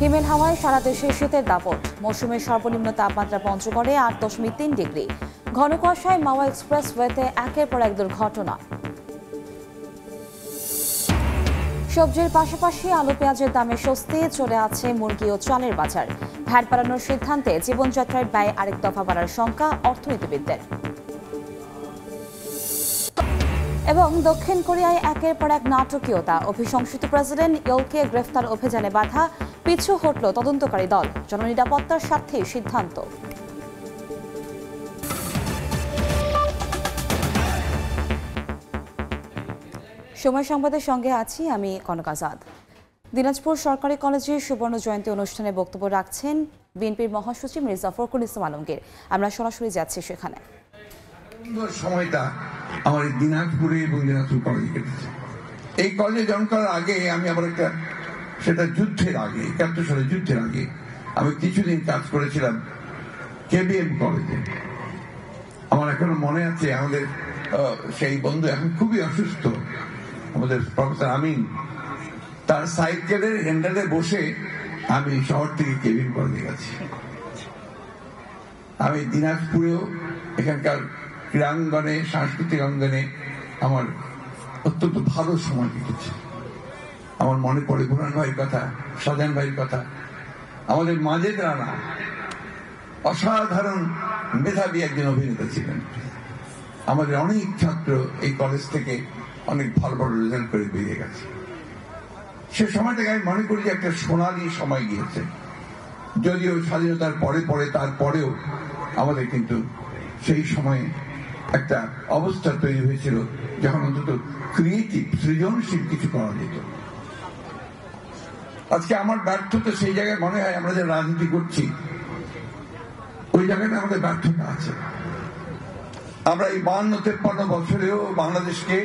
হিমেল হাওয়ায় সারা দেশে শীতের দাপট। মৌসুমের সর্বনিম্ন তাপমাত্রা পঞ্চগড়ে 8.3 ডিগ্রি। ঘন কুয়াশায় মাওয়া এক্সপ্রেসওয়েতে একের পর এক দুর্ঘটনা। সবজির পাশাপাশি আলু পেঁয়াজের দামে স্বস্তি, চলে আছে মুরগি ও চালের বাজার। ভ্যাট বাড়ানোর সিদ্ধান্তে জীবনযাত্রার ব্যয় আরেক দফা বাড়ার শঙ্কা অর্থনীতিবিদদের। এবং দক্ষিণ কোরিয়ায় একের পর এক নাটকীয়তা। অভিশংসিত প্রেসিডেন্ট ইয়লকে গ্রেফতার অভিযানে বাধা, পিছু হটল তদন্তকারী দল। জননিরাপত্তার স্বার্থে সিদ্ধান্ত। সময় সংবাদের সঙ্গে আছি আমি কনক আজাদ। দিনাজপুর সরকারি কলেজে সুবর্ণ জয়ন্তী অনুষ্ঠানে বক্তব্য রাখছেন বিএনপির মহাসচিব মির্জা ফখরুল ইসলাম আলমগীর। আমরা সরাসরি যাচ্ছি সেখানে। সময়টা আমার দিনাজপুরে এবং দিনাজপুর কলেজে কেটেছে। এই কলেজে জয়েন করার আগে আমি আবার সেটা যুদ্ধের আগে, ৭১ সালে যুদ্ধের আগে আমি কিছুদিন কাজ করেছিলাম কেবিএম কলেজে। আমার এখনো মনে আছে, আমাদের সেই বন্ধু এখন খুবই অসুস্থ, আমাদের প্রফেসর আমিন, তার সাইকেলের হ্যান্ডেলে বসে আমি শহর থেকে কেবিএম কলেজে গেছি। আমি দিনাজপুরেও এখানকার ক্রীড়াঙ্গনে, সাংস্কৃতিক অঙ্গনে আমার অত্যন্ত ভালো সময় কেটেছে। আমার মনে পড়ে বুরহান ভাইয়ের কথা, শাহজাহান ভাইয়ের কথা, আমাদের মাজেদ রানা অসাধারণ মেধাবী একজন অভিনেতা ছিলেন। আমাদের অনেক ছাত্র এই কলেজ থেকে অনেক ভালো ভালো রেজাল্ট করে বেরিয়ে গেছে। সে সময়টাকে আমি মনে করি যে একটা সোনালী সময় গিয়েছে। যদিও স্বাধীনতার পরে পরে তারপরেও আমাদের কিন্তু সেই সময়ে একটা অবস্থা তৈরি হয়েছিল যখন অন্তত ক্রিয়েটিভ, সৃজনশীল কিছু করা যেত। আজকে আমার ব্যর্থতা সেই জায়গায় মনে হয়, আমরা যে রাজনীতি করছি ওই জায়গাটা আমাদের ব্যর্থতা আছে। আমরা এই ৫২-৫৩ বছরেও বাংলাদেশকে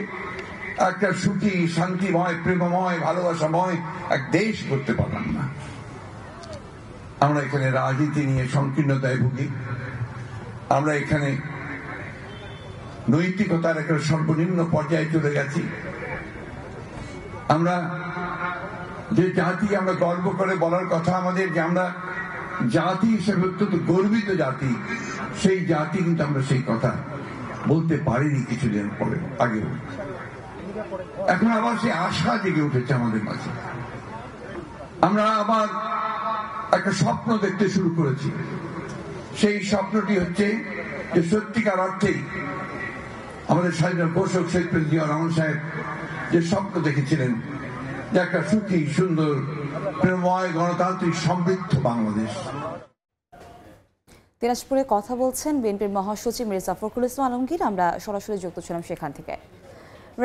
একটা সুখী, শান্তিময়, প্রেমময়, ভালোবাসাময় এক দেশ করতে পারলাম না। আমরা এখানে রাজনীতি নিয়ে সংকীর্ণতায় ভুগি। আমরা এখানে নৈতিকতার একটা সর্বনিম্ন পর্যায়ে চলে গেছি। আমরা যে জাতি, আমরা গর্ব করে বলার কথা আমাদের যে আমরা জাতি হিসেবে অত্যন্ত গর্বিত জাতি, সেই জাতি কিন্তু আমরা সেই কথা বলতে পারিনি কিছুদিন পরে আগেও। এখন আবার সেই আশা জেগে উঠেছে আমাদের মাঝে। আমরা আবার একটা স্বপ্ন দেখতে শুরু করেছি। সেই স্বপ্নটি হচ্ছে যে সত্যিকার অর্থেই আমাদের স্বাধীনতা ঘোষক শহীদ প্রেসিডেন্ট জিয়া রহমান সাহেব যে স্বপ্ন দেখেছিলেন যে একটা সুখী, সুন্দর, প্রেমময়, গণতান্ত্রিক, সমৃদ্ধ বাংলাদেশ। দিনাজপুরে কথা বলছেন বিএনপির মহাসচিব মির্জা ফখরুল ইসলাম আলমগীর। আমরা সরাসরি যুক্ত ছিলাম সেখান থেকে।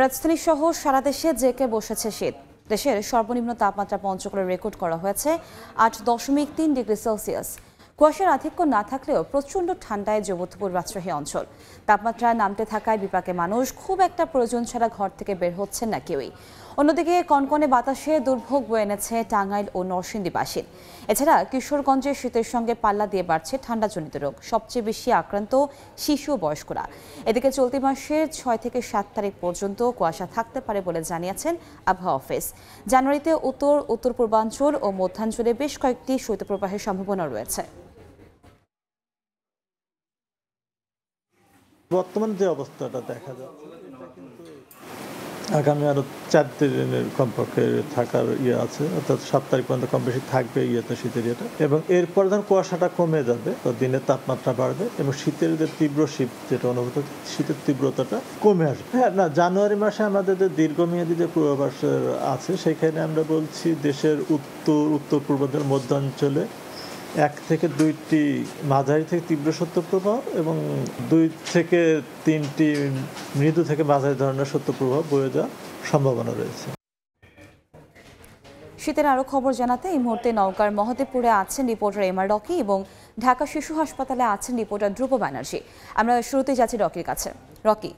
রাজধানী সহ সারা দেশে জেঁকে বসেছে শীত। দেশের সর্বনিম্ন তাপমাত্রা পঞ্চগড়ে রেকর্ড করা হয়েছে ৮.৩ ডিগ্রি সেলসিয়াস। কুয়াশার আধিক্য না থাকলেও প্রচণ্ড ঠান্ডায় জবুথপুর রাজশাহী অঞ্চল। তাপমাত্রা নামতে থাকায় বিপাকে মানুষ, খুব একটা প্রয়োজন ছাড়া ঘর থেকে বের হচ্ছেন না কেউই। অন্যদিকে কনকনে বাতাসে দুর্ভোগ বয়ে এনেছে টাঙ্গাইল ও নরসিংদীবাসীর। এছাড়া কিশোরগঞ্জে শীতের সঙ্গে পাল্লা দিয়ে বাড়ছে ঠান্ডাজনিত রোগ। সবচেয়ে বেশি আক্রান্ত শিশু ও বয়স্করা। এদিকে চলতি মাসের ৬ থেকে ৭ তারিখ পর্যন্ত কুয়াশা থাকতে পারে বলে জানিয়েছেন আবহাওয়া অফিস। জানুয়ারিতে উত্তর পূর্বাঞ্চল ও মধ্যাঞ্চলে বেশ কয়েকটি শৈত্যপ্রবাহের সম্ভাবনা রয়েছে। বর্তমান যে অবস্থাটা দেখা যাচ্ছে, আগামী আরো ৪ দিনের কমপক্ষে থাকার আছে, অর্থাৎ ৭ তারিখ পর্যন্ত কম বেশি থাকবে শীতের এবং এরপর যখন কুয়াশাটা কমে যাবে তো দিনের তাপমাত্রা বাড়বে এবং শীতের যে তীব্র শীত যেটা অনুভূত হচ্ছে, শীতের তীব্রতাটা কমে আসবে। হ্যাঁ, না, জানুয়ারি মাসে আমাদের যে দীর্ঘমেয়াদী যে পূর্বাভাসের আছে সেখানে আমরা বলছি দেশের উত্তর পূর্বাঞ্চল, মধ্যাঞ্চলে ১ থেকে ২টি মাঝারি থেকে তীব্র শৈত্যপ্রবাহ এবং ২ থেকে ৩টি মৃদু থেকে মাঝারি ধরনের শৈত্যপ্রবাহ বয়ে যাওয়ার সম্ভাবনা রয়েছে। শীতের আরো খবর জানাতে এই মুহূর্তে নওগাঁর মহদেবপুরে আছেন রিপোর্টার এম আর রকি এবং ঢাকা শিশু হাসপাতালে আছেন রিপোর্টার ধ্রুব ব্যানার্জি। আমরা শুরুতে যাচ্ছি রকির কাছে। রকি,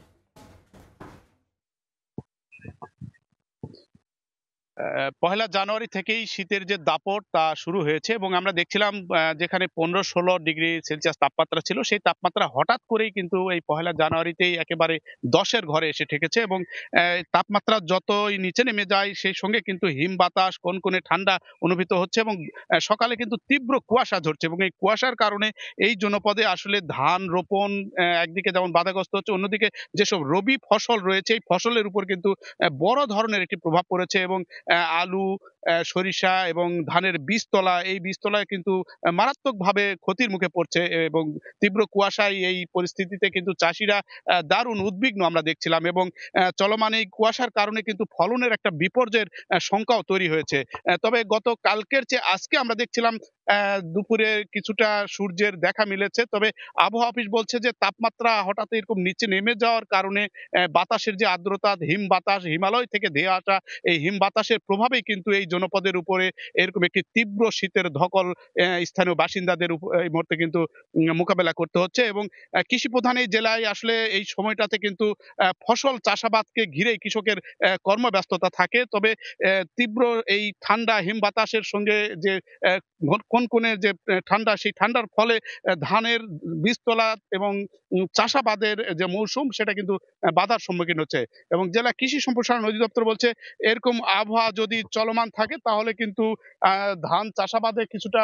পহেলা জানুয়ারি থেকেই শীতের যে দাপট তা শুরু হয়েছে এবং আমরা দেখছিলাম যেখানে 15-16 ডিগ্রি সেলসিয়াস তাপমাত্রা ছিল সেই তাপমাত্রা হঠাৎ করেই কিন্তু এই পহেলা জানুয়ারিতেই একেবারে 10-এর ঘরে এসে ঠেকেছে এবং তাপমাত্রা যতই নিচে নেমে যায় সেই সঙ্গে কিন্তু হিম বাতাস কনকনে ঠান্ডা অনুভূত হচ্ছে এবং সকালে কিন্তু তীব্র কুয়াশা ঝরছে এবং এই কুয়াশার কারণে এই জনপদে আসলে ধান রোপণ একদিকে যেমন বাধাগ্রস্ত হচ্ছে, অন্যদিকে যেসব রবি ফসল রয়েছে এই ফসলের উপর কিন্তু বড় ধরনের একটি প্রভাব পড়েছে এবং আলু, সরিষা এবং ধানের বীজতলা, এই বীজতলায় কিন্তু মারাত্মকভাবে ক্ষতির মুখে পড়ছে এবং তীব্র কুয়াশায় এই পরিস্থিতিতে কিন্তু চাষিরা দারুণ উদ্বিগ্ন আমরা দেখছিলাম এবং চলমান এই কুয়াশার কারণে কিন্তু ফলনের একটা বিপর্যয়ের শঙ্কাও তৈরি হয়েছে। তবে গত কালকের চেয়ে আজকে আমরা দেখছিলাম দুপুরে কিছুটা সূর্যের দেখা মিলেছে, তবে আবহাওয়া অফিস বলছে যে তাপমাত্রা হঠাৎ এরকম নিচে নেমে যাওয়ার কারণে বাতাসের যে আর্দ্রতা, হিম বাতাস হিমালয় থেকে ধেয়ে আসা এই হিম বাতাসের প্রভাবেই কিন্তু এই জনপদের উপরে এরকম একটি তীব্র শীতের ধকল স্থানীয় বাসিন্দাদের এই মুহূর্তে কিন্তু মোকাবেলা করতে হচ্ছে এবং কৃষি প্রধান এই জেলায় আসলে এই সময়টাতে কিন্তু ফসল চাষাবাদকে ঘিরে কৃষকের কর্মব্যস্ততা থাকে। তবে তীব্র এই ঠান্ডা হিম বাতাসের সঙ্গে যে কনকনে যে ঠান্ডা, সেই ঠান্ডার ফলে ধানের বীজতলা এবং চাষাবাদের যে মৌসুম সেটা কিন্তু বাধার সম্মুখীন হচ্ছে এবং জেলা কৃষি সম্প্রসারণ অধিদপ্তর বলছে এরকম আবহাওয়া যদি চলমান থাকে তাহলে কিন্তু ধান চাষাবাদে কিছুটা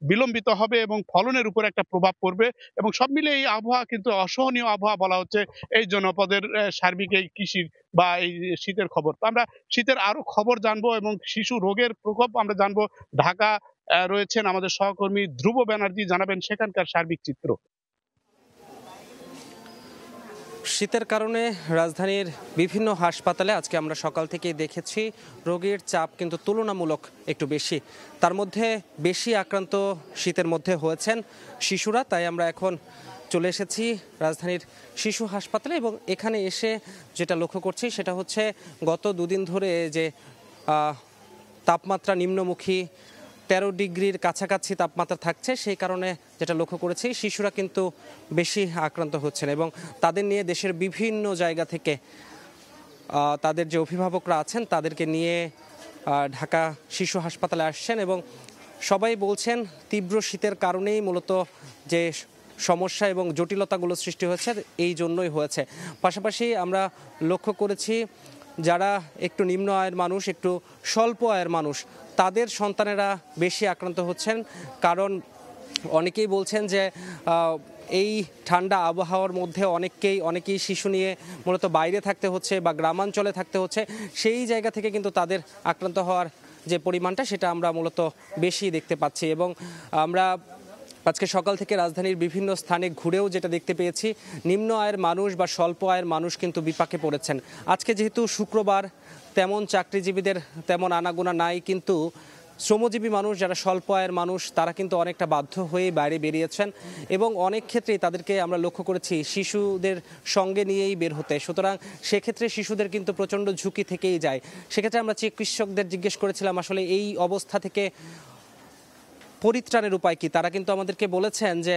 বিলম্বিত হবে এবং ফলনের উপর একটা প্রভাব পড়বে এবং সব মিলে এই আবহাওয়া কিন্তু অসহনীয় আবহাওয়া বলা হচ্ছে এই জনপদের সার্বিক এই কৃষির বা এই শীতের খবর। তো আমরা শীতের আরো খবর জানবো এবং শিশু রোগের প্রকোপ আমরা জানবো। ঢাকা রয়েছেন আমাদের সহকর্মী ধ্রুব ব্যানার্জি, জানাবেন সেখানকার সার্বিক চিত্র। শীতের কারণে রাজধানীর বিভিন্ন হাসপাতালে আজকে আমরা সকাল থেকেই দেখেছি রোগীর চাপ কিন্তু তুলনামূলক একটু বেশি। তার মধ্যে বেশি আক্রান্ত শীতের মধ্যে হয়েছেন শিশুরা। তাই আমরা এখন চলে এসেছি রাজধানীর শিশু হাসপাতালে এবং এখানে এসে যেটা লক্ষ্য করছি সেটা হচ্ছে গত দুদিন ধরে যে তাপমাত্রা নিম্নমুখী 13 ডিগ্রির কাছাকাছি তাপমাত্রা থাকছে, সেই কারণে যেটা লক্ষ্য করেছি শিশুরা কিন্তু বেশি আক্রান্ত হচ্ছেন এবং তাদের নিয়ে দেশের বিভিন্ন জায়গা থেকে তাদের যে অভিভাবকরা আছেন তাদেরকে নিয়ে ঢাকা শিশু হাসপাতালে আসছেন এবং সবাই বলছেন তীব্র শীতের কারণেই মূলত যে সমস্যা এবং জটিলতাগুলো সৃষ্টি হয়েছে এই জন্যই হয়েছে। পাশাপাশি আমরা লক্ষ্য করেছি যারা একটু নিম্ন আয়ের মানুষ, একটু স্বল্প আয়ের মানুষ, তাদের সন্তানেরা বেশি আক্রান্ত হচ্ছেন। কারণ অনেকেই বলছেন যে এই ঠান্ডা আবহাওয়ার মধ্যে অনেকেই শিশু নিয়ে মূলত বাইরে থাকতে হচ্ছে বা গ্রামাঞ্চলে থাকতে হচ্ছে, সেই জায়গা থেকে কিন্তু তাদের আক্রান্ত হওয়ার যে পরিমাণটা সেটা আমরা মূলত বেশি দেখতে পাচ্ছি। এবং আমরা আজকে সকাল থেকে রাজধানীর বিভিন্ন স্থানে ঘুরেও যেটা দেখতে পেয়েছি, নিম্ন আয়ের মানুষ বা স্বল্প আয়ের মানুষ কিন্তু বিপাকে পড়েছেন। আজকে যেহেতু শুক্রবার, তেমন চাকরিজীবীদের তেমন আনাগোনা নাই, কিন্তু শ্রমজীবী মানুষ যারা স্বল্প আয়ের মানুষ তারা কিন্তু অনেকটা বাধ্য হয়ে বাইরে বেরিয়েছেন এবং অনেক ক্ষেত্রেই তাদেরকে আমরা লক্ষ্য করেছি শিশুদের সঙ্গে নিয়েই বের হতে। সুতরাং সেক্ষেত্রে শিশুদের কিন্তু প্রচণ্ড ঝুঁকি থেকেই যায়। সেক্ষেত্রে আমরা চিকিৎসকদের জিজ্ঞেস করেছিলাম আসলে এই অবস্থা থেকে পরিত্রাণের উপায় কি। তারা কিন্তু আমাদেরকে বলেছেন যে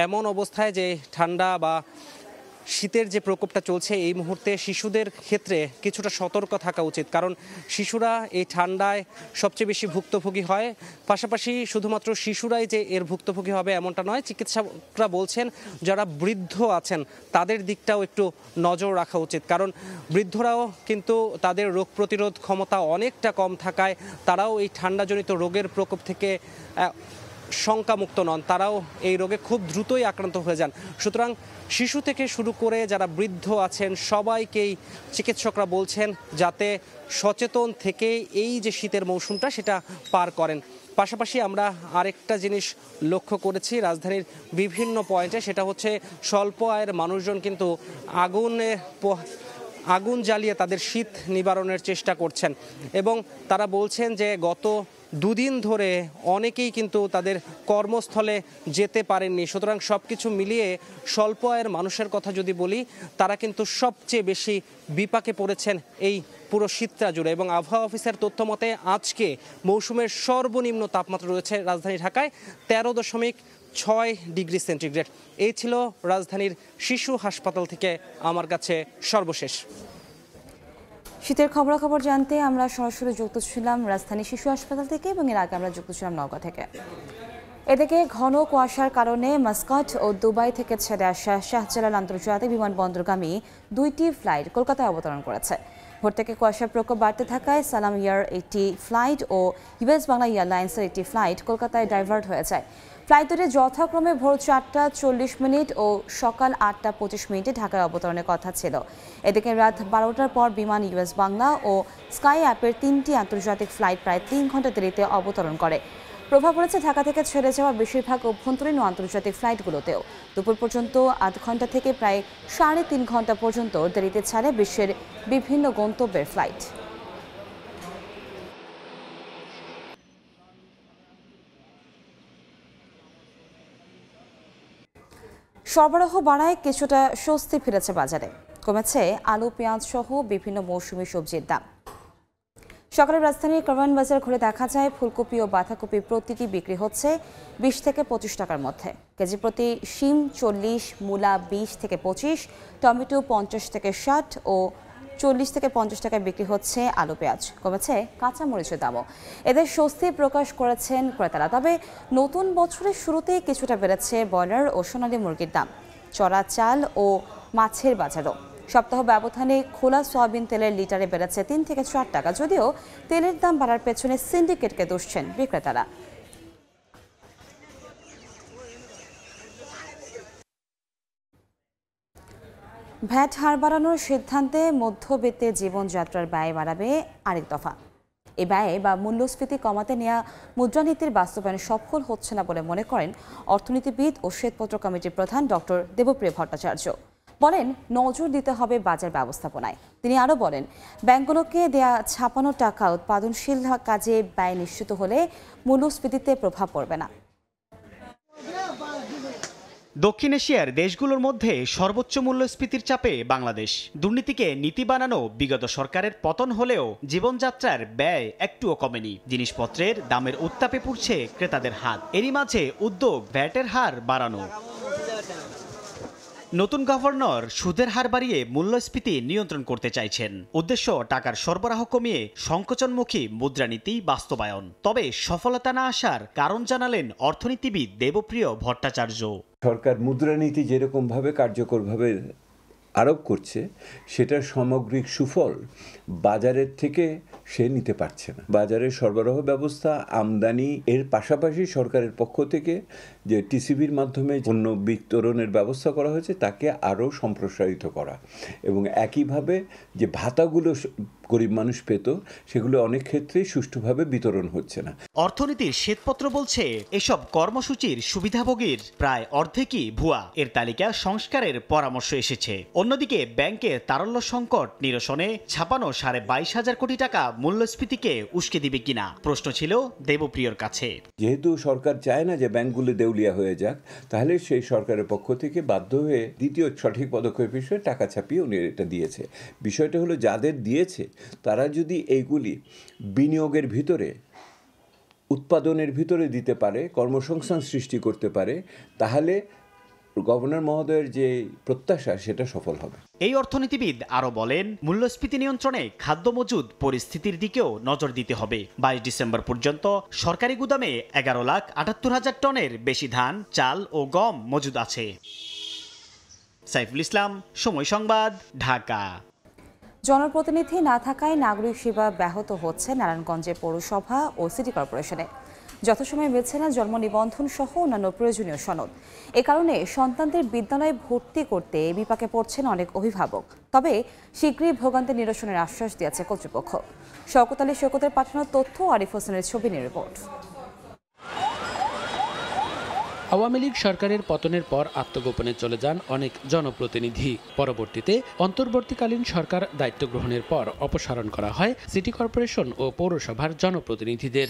এমন অবস্থায় যে ঠান্ডা বা শীতের যে প্রকোপটা চলছে এই মুহূর্তে শিশুদের ক্ষেত্রে কিছুটা সতর্ক থাকা উচিত, কারণ শিশুরা এই ঠান্ডায় সবচেয়ে বেশি ভুক্তভোগী হয়। পাশাপাশি শুধুমাত্র শিশুরাই যে এর ভুক্তভোগী হবে এমনটা নয়, চিকিৎসকরা বলছেন যারা বৃদ্ধ আছেন তাদের দিকটাও একটু নজর রাখা উচিত, কারণ বৃদ্ধরাও কিন্তু তাদের রোগ প্রতিরোধ ক্ষমতা অনেকটা কম থাকায় তারাও এই ঠান্ডাজনিত রোগের প্রকোপ থেকে শঙ্কামুক্ত নন, তারাও এই রোগে খুব দ্রুতই আক্রান্ত হয়ে যান। সুতরাং শিশু থেকে শুরু করে যারা বৃদ্ধ আছেন সবাইকেই চিকিৎসকরা বলছেন যাতে সচেতন থেকে এই যে শীতের মৌসুমটা সেটা পার করেন। পাশাপাশি আমরা আরেকটা জিনিস লক্ষ্য করেছি রাজধানীর বিভিন্ন পয়েন্টে, সেটা হচ্ছে স্বল্প আয়ের মানুষজন কিন্তু আগুন জ্বালিয়ে তাদের শীত নিবারণের চেষ্টা করছেন এবং তারা বলছেন যে গত দুদিন ধরে অনেকেই কিন্তু তাদের কর্মস্থলে যেতে পারেননি। সুতরাং সব কিছু মিলিয়ে স্বল্প আয়ের মানুষের কথা যদি বলি, তারা কিন্তু সবচেয়ে বেশি বিপাকে পড়েছেন এই পুরো শীতটা জুড়ে। এবং আবহাওয়া অফিসের তথ্য মতে আজকে মৌসুমের সর্বনিম্ন তাপমাত্রা রয়েছে রাজধানী ঢাকায় 13.6 ডিগ্রি সেন্টিগ্রেড। এই ছিল রাজধানীর শিশু হাসপাতাল থেকে আমার কাছে সর্বশেষ। শীতের খবরাখবর জানতে আমরা সরাসরি যুক্ত ছিলাম রাজধানী শিশু হাসপাতাল থেকে এবং এর আগে আমরা যুক্ত ছিলাম নওগাঁ থেকে। এদিকে ঘন কুয়াশার কারণে মাস্কাট ও দুবাই থেকে ছেড়ে আসা শাহজালাল আন্তর্জাতিক বিমানবন্দরগামী 2টি ফ্লাইট কলকাতায় অবতরণ করেছে। ভোর থেকে কুয়াশার প্রকোপ বাড়তে থাকায় সালাম এয়ার একটি ফ্লাইট ও ইউএস বাংলা এয়ারলাইন্সের একটি ফ্লাইট কলকাতায় ডাইভার্ট হয়ে যায়। ফ্লাইট দুটি যথাক্রমে ভোর 4টা 40 ও সকাল 8টা 25 ঢাকায় অবতরণের কথা ছিল। এদিকে রাত 12টার পর বিমান ইউএস বাংলা ও স্কাই অ্যাপের 3টি আন্তর্জাতিক ফ্লাইট প্রায় 3 ঘন্টা দেরিতে অবতরণ করে। প্রভাব পড়েছে ঢাকা থেকে ছেড়ে যাওয়া বেশিরভাগ অভ্যন্তরীণ ও আন্তর্জাতিক ফ্লাইটগুলোতেও। দুপুর পর্যন্ত 8 ঘন্টা থেকে প্রায় 3.5 ঘন্টা পর্যন্ত দেরিতে ছাড়ে বিশ্বের বিভিন্ন গন্তব্যের ফ্লাইট। সরবরাহ বাড়ায় কিছুটা স্বস্তি ফিরেছে বাজারে। কমেছে আলু, পেঁয়াজ সহ বিভিন্ন মৌসুমী সবজির দাম। সকালে রাজধানীর কারওয়ান বাজার ঘুরে দেখা যায় ফুলকপি ও বাঁধাকপি প্রতিটি বিক্রি হচ্ছে 20 থেকে 25 টাকার মধ্যে। কেজি প্রতি শিম 40, মূলা 20 থেকে 25, টমেটো 50 থেকে 60 ও 40 থেকে 50 টাকায় বিক্রি হচ্ছে আলু, পেঁয়াজ। কমেছে কাঁচামরিচের দামও। এদের স্বস্তি প্রকাশ করেছেন ক্রেতারা। তবে নতুন বছরের শুরুতেই কিছুটা বেড়েছে ব্রয়লার ও সোনালী মুরগির দাম। চড়া চাল ও মাছের বাজারও। সপ্তাহ ব্যবধানে খোলা সয়াবিন তেলের লিটারে বেড়েছে 3 থেকে 4 টাকা। যদিও তেলের দাম বাড়ার পেছনে সিন্ডিকেটকে দোষছেন বিক্রেতারা। ভ্যাট হার বাড়ানোর সিদ্ধান্তে মধ্যবিত্তের জীবনযাত্রার ব্যয় বাড়াবে আরেক দফা। এই ব্যয়ে বা মূল্যস্ফীতি কমাতে নেওয়া মুদ্রানীতির বাস্তবায়ন সফল হচ্ছে না বলে মনে করেন অর্থনীতিবিদ ও শ্বেতপত্র কমিটির প্রধান ডক্টর দেবপ্রিয় ভট্টাচার্য। বলেন, নজর দিতে হবে বাজার ব্যবস্থাপনায়। তিনি আরও বলেন, ব্যাংকগুলোকে দেয়া ছাপানো টাকা উৎপাদনশীল কাজে ব্যয় নিশ্চিত হলে মূল্যস্ফীতিতে প্রভাব পড়বে না। দক্ষিণ এশিয়ার দেশগুলোর মধ্যে সর্বোচ্চ মূল্যস্ফীতির চাপে বাংলাদেশ। দুর্নীতিকে নীতি বানানো বিগত সরকারের পতন হলেও জীবনযাত্রার ব্যয় একটুও কমেনি। জিনিসপত্রের দামের উত্তাপে পুড়ছে ক্রেতাদের হাত। এরই মাঝে উদ্যোগ ভ্যাটের হার বাড়ানো। নতুন গভর্নর সুদের হার বাড়িয়ে মূল্যস্ফীতি নিয়ন্ত্রণ করতে চাইছেন। উদ্দেশ্য টাকার সরবরাহ কমিয়ে সংকোচনমুখী মুদ্রানীতি বাস্তবায়ন। তবে সফলতা না আসার কারণ জানালেন অর্থনীতিবিদ দেবপ্রিয় ভট্টাচার্য। সরকার মুদ্রানীতি যেরকমভাবে কার্যকরভাবে আরোপ করছে সেটার সামগ্রিক সুফল বাজারের থেকে সে নিতে পারছে না। বাজারের সরবরাহ ব্যবস্থা, আমদানি, এর পাশাপাশি সরকারের পক্ষ থেকে যে টিসিবির মাধ্যমে পণ্য বিতরণের ব্যবস্থা করা হয়েছে তাকে আরও সম্প্রসারিত করা এবং একইভাবে যে ভাতাগুলো গরিব মানুষ পেত সেগুলো অনেক ক্ষেত্রেই সুষ্ঠুভাবে বিতরণ হচ্ছে না। অর্থনীতির শ্বেতপত্র বলছে এসব কর্মসূচির সুবিধাভোগীর প্রায় অর্ধেকই ভুয়া। এর তালিকা সংস্কারের পরামর্শ এসেছে। অন্যদিকে ব্যাংকের তারল্য সংকট নিরসনে ছাপানো 22,500 কোটি টাকা মূল্যস্ফীতিকে উস্কে দিবে কিনা প্রশ্ন ছিল দেবপ্রিয়র কাছে। যেহেতু সরকার চায় না যে ব্যাংকগুলো দেউলিয়া হয়ে যাক, তাহলে সেই সরকারের পক্ষ থেকে বাধ্য হয়ে দ্বিতীয় সঠিক পদক্ষেপ হিসেবে টাকা ছাপিয়ে উনি এটা দিয়েছে। বিষয়টা হলো যাদের দিয়েছে তারা যদি এইগুলি বিনিয়োগের ভিতরে, উৎপাদনের ভিতরে দিতে পারে, কর্মসংস্থান সৃষ্টি করতে পারে, তাহলে গভর্নর মহোদয়ের যে প্রত্যাশা সেটা সফল হবে। এই অর্থনীতিবিদ আরো বলেন, মূল্যস্ফীতি নিয়ন্ত্রণে খাদ্য মজুদ পরিস্থিতির দিকেও নজর দিতে হবে। 22 ডিসেম্বর পর্যন্ত সরকারি গুদামে 11,78,000 টনের বেশি ধান, চাল ও গম মজুদ আছে। সাইফুল ইসলাম, সময় সংবাদ, ঢাকা। জনপ্রতিনিধি না থাকায় নাগরিক সেবা ব্যাহত হচ্ছে নারায়ণগঞ্জের পৌরসভা ও সিটি কর্পোরেশনে। যথাসময়ে মিলছে না জন্ম নিবন্ধন সহ অন্যান্য প্রয়োজনীয় সনদ। এ কারণে সন্তানদের বিদ্যালয়ে ভর্তি করতে বিপাকে পড়ছেন অনেক অভিভাবক। তবে শীঘ্রই ভোগান্তি নিরসনের আশ্বাস দিয়েছে কর্তৃপক্ষ। শওকত আলী শওকতের পাঠানো তথ্য, আরিফ হোসেনের ছবি নিয়ে রিপোর্ট। আওয়ামী লীগ সরকারের পতনের পর আত্মগোপনে চলে যান অনেক জনপ্রতিনিধি। পরবর্তীতে অন্তর্বর্তীকালীন সরকার দায়িত্ব গ্রহণের পর অপসারণ করা হয় সিটি কর্পোরেশন ও পৌরসভার জনপ্রতিনিধিদের।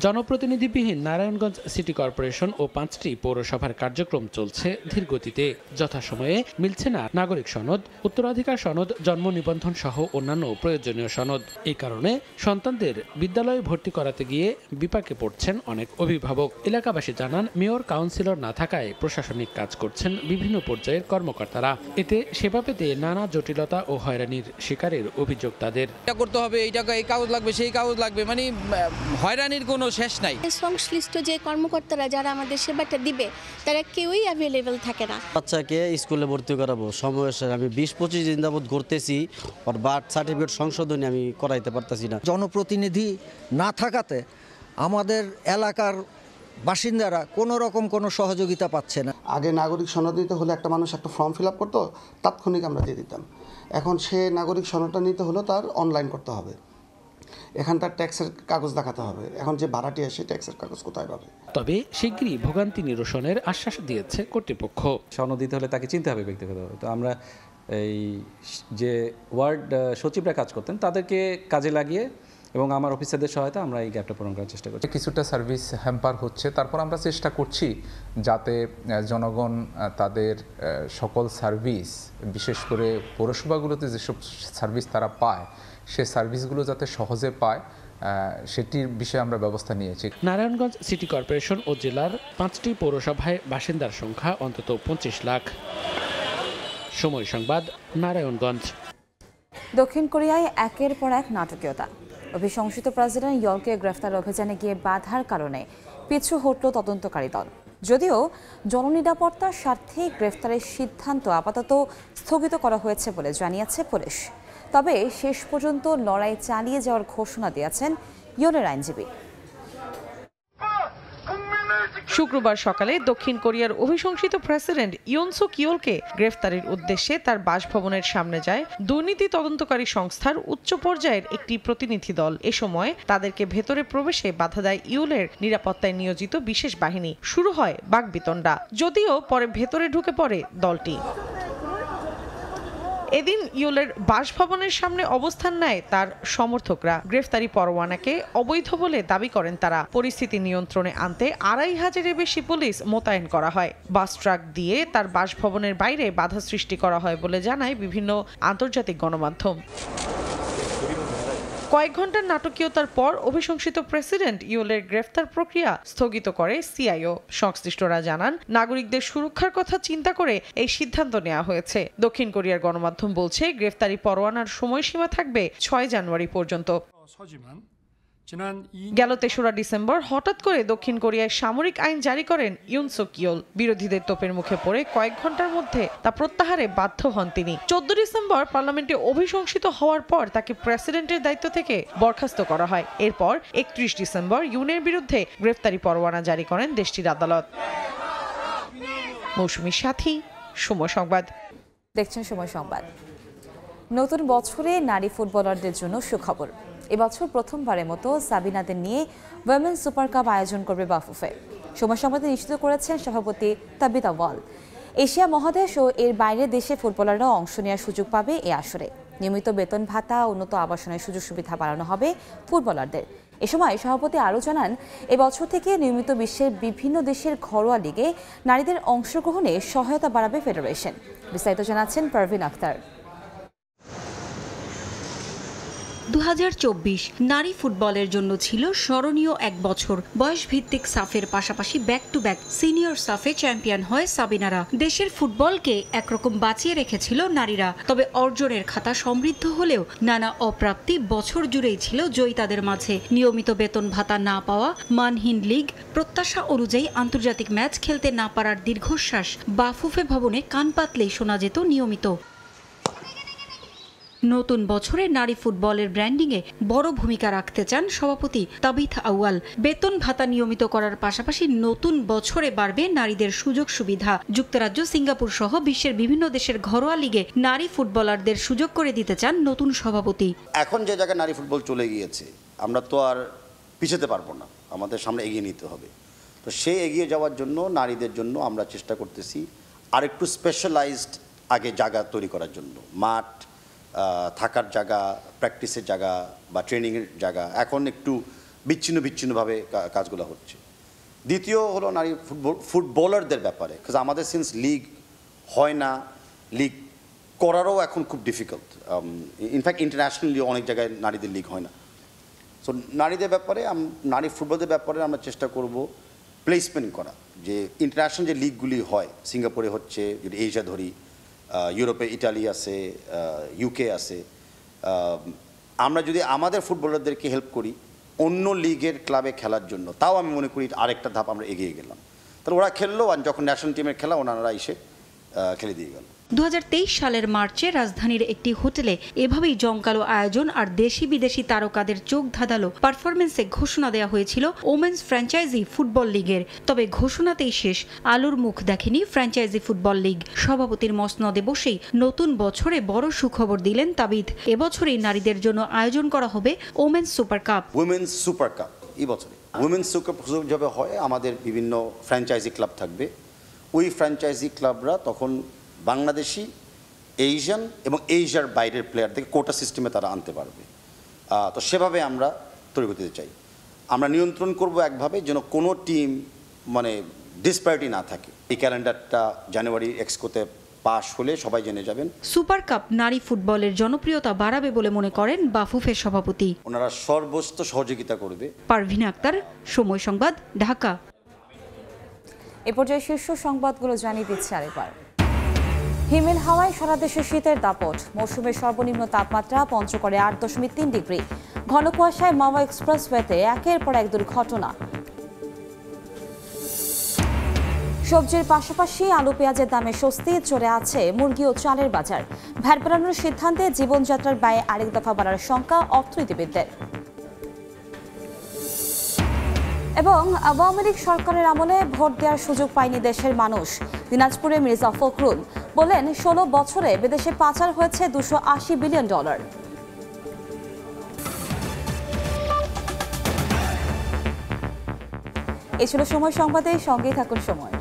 জনপ্রতিনিধিবিহীন নারায়ণগঞ্জ সিটি কর্পোরেশন ও 5টি পৌরসভার কার্যক্রম চলছে ধীরগতিতে। যথাসময়ে মিলছে না নাগরিক সনদ, উত্তরাধিকার সনদ, জন্ম নিবন্ধন সহ অন্যান্য প্রয়োজনীয় সনদ। এই কারণে সন্তানদের বিদ্যালয়ে ভর্তি করাতে গিয়ে বিপাকে পড়ছেন অনেক অভিভাবক। এলাকাবাসী জানান, মেয়র কাউন্সিলর না থাকায় প্রশাসনিক কাজ করছেন বিভিন্ন পর্যায়ের কর্মকর্তারা। এতে সেবা পেতে নানা জটিলতা ও হয়রানির শিকারের অভিযোগ তাদের। এটা করতে হবে, এই টাকা এই কাগজ লাগবে, সেই কাগজ লাগবে, মানে হয়রানির কোনো শেষ নাই। সংশ্লিষ্ট যে কর্মকর্তারা যারা আমাদের সেবাটা দিবে তারা কেউই অ্যাভেলেবেল থাকে না। বাচ্চাকে স্কুলে ভর্তি করাবো, সমস্যা আমি 20-25 দিন যাবত ঘুরতেছি, ওর বার্থ সার্টিফিকেট সংশোধনী আমি করাইতে পারতেছি না। জনপ্রতিনিধি না থাকাতে আমাদের এলাকার বাসিন্দারা কোনো রকম কোনো সহযোগিতা পাচ্ছে না। আগে নাগরিক সনদ নিতে হলে একটা মানুষ একটা ফর্ম ফিল আপ করতো, তাৎক্ষণিক আমরা দিয়ে দিতাম। এখন সে নাগরিক সনদটা নিতে হলো তার অনলাইন করতে হবে, এখান তার ট্যাক্সের কাগজ দেখাতে হবে। এখন যে ভাড়াটি আসে ট্যাক্সের কাগজ কোথায় পাবে? তবে শিগগিরই ভোগান্তি নিরসনের আশ্বাস দিয়েছে কর্তৃপক্ষ। সনদ দিতে হলে তাকে চিনতে হবে ব্যক্তিগতভাবে। তো আমরা এই যে ওয়ার্ড সচিবরা কাজ করতেন তাদেরকে কাজে লাগিয়ে এবং আমার অফিসারদের সহায়তা আমরা এই গ্যাপটা পূরণ করার চেষ্টা করছি। কিছুটা সার্ভিস হ্যাম্পার হচ্ছে, তারপর আমরা চেষ্টা করছি যাতে জনগণ তাদের সকল সার্ভিস, বিশেষ করে পৌরসভাগুলোতে যেসব সার্ভিস তারা পায় সে সার্ভিসগুলো যাতে সহজে পায় সেটির বিষয়ে আমরা ব্যবস্থা নিয়েছি। নারায়ণগঞ্জ সিটি কর্পোরেশন ও জেলার 5টি পৌরসভায় বাসিন্দার সংখ্যা অন্তত 25 লাখ। সময় সংবাদ, নারায়ণগঞ্জ। দক্ষিণ কোরিয়ায় একের পর এক নাটকীয়তা। অভিশংসিত প্রেসিডেন্ট ইয়লকে গ্রেফতার অভিযানে গিয়ে বাধার কারণে পিছু হটল তদন্তকারী দল। যদিও জননিরাপত্তার স্বার্থে গ্রেফতারের সিদ্ধান্ত আপাতত স্থগিত করা হয়েছে বলে জানিয়েছে পুলিশ। তবে শেষ পর্যন্ত লড়াই চালিয়ে যাওয়ার ঘোষণা দিয়েছেন ইয়লের আইনজীবী। শুক্রবার সকালে দক্ষিণ কোরিয়ার অভিশংসিত প্রেসিডেন্ট ইয়ন সুক ইয়োলকে গ্রেফতারের উদ্দেশ্যে তার বাসভবনের সামনে যায় দুর্নীতি তদন্তকারী সংস্থার উচ্চ পর্যায়ের একটি প্রতিনিধি দল। এ সময় তাদেরকে ভেতরে প্রবেশে বাধা দেয় ইয়োলের নিরাপত্তায় নিয়োজিত বিশেষ বাহিনী। শুরু হয় বাকবিতণ্ডা, যদিও পরে ভেতরে ঢুকে পড়ে দলটি। এদিন ইয়োলের বাসভবনের সামনে অবস্থান নেয় তার সমর্থকরা। গ্রেফতারি পরোয়ানাকে অবৈধ বলে দাবি করেন তারা। পরিস্থিতি নিয়ন্ত্রণে আনতে 2500-এর বেশি পুলিশ মোতায়েন করা হয়। বাস ট্রাক দিয়ে তার বাসভবনের বাইরে বাধা সৃষ্টি করা হয় বলে জানায় বিভিন্ন আন্তর্জাতিক গণমাধ্যম। কয়েক ঘন্টার নাটকীয়তার পর অভিশংসিত প্রেসিডেন্ট ইয়োলের গ্রেফতার প্রক্রিয়া স্থগিত করে সিআইও। সংশ্লিষ্টরা জানান, নাগরিকদের সুরক্ষার কথা চিন্তা করে এই সিদ্ধান্ত নেওয়া হয়েছে। দক্ষিণ কোরিয়ার গণমাধ্যম বলছে, গ্রেফতারি পরোয়ানার সময়সীমা থাকবে 6 জানুয়ারি পর্যন্ত। গেল 3রা ডিসেম্বর হঠাৎ করে দক্ষিণ কোরিয়ায় সামরিক আইন জারি করেন ইয়ন সুক ইয়োল। বিরোধীদের তোপের মুখে পড়ে কয়েক ঘন্টার মধ্যে তা প্রত্যাহারে বাধ্য হন তিনি। 14 ডিসেম্বর পার্লামেন্টে অভিশংসিত হওয়ার পর তাকে প্রেসিডেন্টের দায়িত্ব থেকে বরখাস্ত করা হয়। এরপর 31 ডিসেম্বর ইয়নের বিরুদ্ধে গ্রেফতারি পরোয়ানা জারি করেন দেশটির আদালত। মৌসুমীর সাথী, সময় সংবাদ। দেখছেন সময় সংবাদ। নতুন বছরে নারী ফুটবলারদের জন্য সুখবর। এবছর প্রথমবারের মতো সাবিনাদের নিয়ে ওয়েমেন সুপার কাপ আয়োজন করবে বাফুফে। সময় সংবাদে নিশ্চিত করেছেন সভাপতি তাবিতা ওয়াল। এশিয়া মহাদেশ ও এর বাইরের দেশে ফুটবলাররা অংশ নেওয়ার সুযোগ পাবে এ আসরে। নিয়মিত বেতন ভাতা, উন্নত আবাসনের সুযোগ সুবিধা বাড়ানো হবে ফুটবলারদের। এ সময় সভাপতি আরও জানান, এবছর থেকে নিয়মিত বিশ্বের বিভিন্ন দেশের ঘরোয়া লিগে নারীদের অংশগ্রহণে সহায়তা বাড়াবে ফেডারেশন। বিস্তারিত জানাচ্ছেন পারভিন আক্তার। 2024 নারী ফুটবলের জন্য ছিল স্মরণীয় এক বছর। বয়সভিত্তিক সাফের পাশাপাশি ব্যাক টু ব্যাক সিনিয়র সাফে চ্যাম্পিয়ন হয় সাবিনারা। দেশের ফুটবলকে একরকম বাঁচিয়ে রেখেছিল নারীরা। তবে অর্জনের খাতা সমৃদ্ধ হলেও নানা অপ্রাপ্তি বছর জুড়েই ছিল জয়িতাদের মাঝে। নিয়মিত বেতন ভাতা না পাওয়া, মানহীন লিগ, প্রত্যাশা অনুযায়ী আন্তর্জাতিক ম্যাচ খেলতে না পারার দীর্ঘশ্বাস বাফুফে ভবনে কান পাতলেই শোনা যেত নিয়মিত। নতুন বছরে নারী ফুটবলের ব্র্যান্ডিংয়ে বড় ভূমিকা রাখতে চান সভাপতি তাবিথ আউয়াল। বেতন ভাতা নিয়মিত করার পাশাপাশি নতুন বছরে বাড়বে নারীদের সুযোগ সুবিধা। যুক্তরাজ্য, সিঙ্গাপুর সহ বিশ্বের বিভিন্ন দেশের ঘরোয়া লিগে নারী ফুটবলারদের সুযোগ করে দিতে চান নতুন সভাপতি। এখন যে জায়গায় নারী ফুটবল চলে গিয়েছে, আমরা তো আর পিছাতে পারবো না, আমাদের সামনে এগিয়ে নিতে হবে। তো সেই এগিয়ে যাওয়ার জন্য নারীদের জন্য আমরা চেষ্টা করতেছি আরেকটু স্পেশালাইজড আগে জায়গা তৈরি করার জন্য। মাঠ, থাকার জায়গা, প্র্যাকটিসের জায়গা বা ট্রেনিংয়ের জায়গা এখন একটু বিচ্ছিন্নভাবে কাজগুলো হচ্ছে। দ্বিতীয় হলো নারী ফুটবলারদের ব্যাপারে, কারণ আমাদের সিন্স লিগ হয় না, লিগ করারও এখন খুব ডিফিকাল্ট। ইনফ্যাক্ট ইন্টারন্যাশনালি অনেক জায়গায় নারীদের লিগ হয় না। সো নারীদের ব্যাপারে, নারী ফুটবলদের ব্যাপারে আমরা চেষ্টা করব প্লেসমেন্ট করা, যে ইন্টারন্যাশনাল যে লিগগুলি হয়, সিঙ্গাপুরে হচ্ছে, যদি এশিয়া ধরি, ইউরোপে ইটালি আছে, ইউকে আছে, আমরা যদি আমাদের ফুটবলারদেরকে হেল্প করি অন্য লিগের ক্লাবে খেলার জন্য, তাও আমি মনে করি আরেকটা ধাপ আমরা এগিয়ে গেলাম। তাহলে ওরা খেললো, আর যখন ন্যাশনাল টিমের খেলা ওনারা এসে খেলে দিয়ে গেল। 2023 সালের মার্চে রাজধানীর একটি হোটেলে এভাবেই জমকালো আয়োজন আর দেশি বিদেশি তারকাদের চোখ ধাঁধালো পারফরমেন্সে ঘোষণা দেওয়া হয়েছিল ওমেন্স ফ্র্যাঞ্চাইজি ফুটবল লিগের। তবে ঘোষণাতেই শেষ, আলোর মুখ দেখেনি ফ্র্যাঞ্চাইজি ফুটবল লিগ। সভাপতির মসনদে বসেই নতুন বছরে বড় সুখবর দিলেন তাবিথ। এবছরই নারীদের জন্য আয়োজন করা হবে women's super cup. Women's super cup এই বছরে উইমেন্স সুপার যেভাবে হয়, আমাদের বিভিন্ন ফ্র্যাঞ্চাইজি ক্লাব থাকবে। ওই ফ্র্যাঞ্চাইজি ক্লাবরা তখন বাংলাদেশি, এশিয়ান এবং এশিয়ার বাইরের প্লেয়ারদেরকে কোটা সিস্টেমে তারা আনতে পারবে। তো সেভাবে আমরা তৈরি করতে চাই। আমরা নিয়ন্ত্রণ করব একভাবে যেন কোনো টিম মানে ডিসপ্যারিটি না থাকে। এই ক্যালেন্ডারটা জানুয়ারি এক্সকোতে পাশ হলে সবাই জেনে যাবেন। সুপার কাপ নারী ফুটবলের জনপ্রিয়তা বাড়াবে বলে মনে করেন বাফুফের সভাপতি। ওনারা সর্বোচ্চ সহযোগিতা করবে। পারভিনা আক্তার, সময় সংবাদ, ঢাকা। এ পর্যায়ে শীর্ষ সংবাদগুলো জানিয়ে দিচ্ছে আরেকবার। হিমেল হাওয়ায় সারা দেশে শীতের দাপট। মৌসুমের সর্বনিম্ন তাপমাত্রা পঞ্চগড়ে 8.3 ডিগ্রি। ঘন কুয়াশায় মাওয়া এক্সপ্রেসওয়েতে একের পর এক দুর্ঘটনা। সবজির পাশাপাশি আলু পেঁয়াজের দামে স্বস্তি, চড়ে আছে মুরগি ও চালের বাজার। ভ্যাট বাড়ানোর সিদ্ধান্তে জীবনযাত্রার ব্যয়ে আরেক দফা বাড়ার শঙ্কা অর্থনীতিবিদদের। এবং আওয়ামী লীগ সরকারের আমলে ভোট দেওয়ার সুযোগ পায়নি দেশের মানুষ। দিনাজপুরে মির্জা ফখরুল বলেন, 16 বছরে বিদেশে পাচার হয়েছে $280 বিলিয়ন। এই ছিল সময় সংবাদে, সঙ্গেই থাকুন সময়।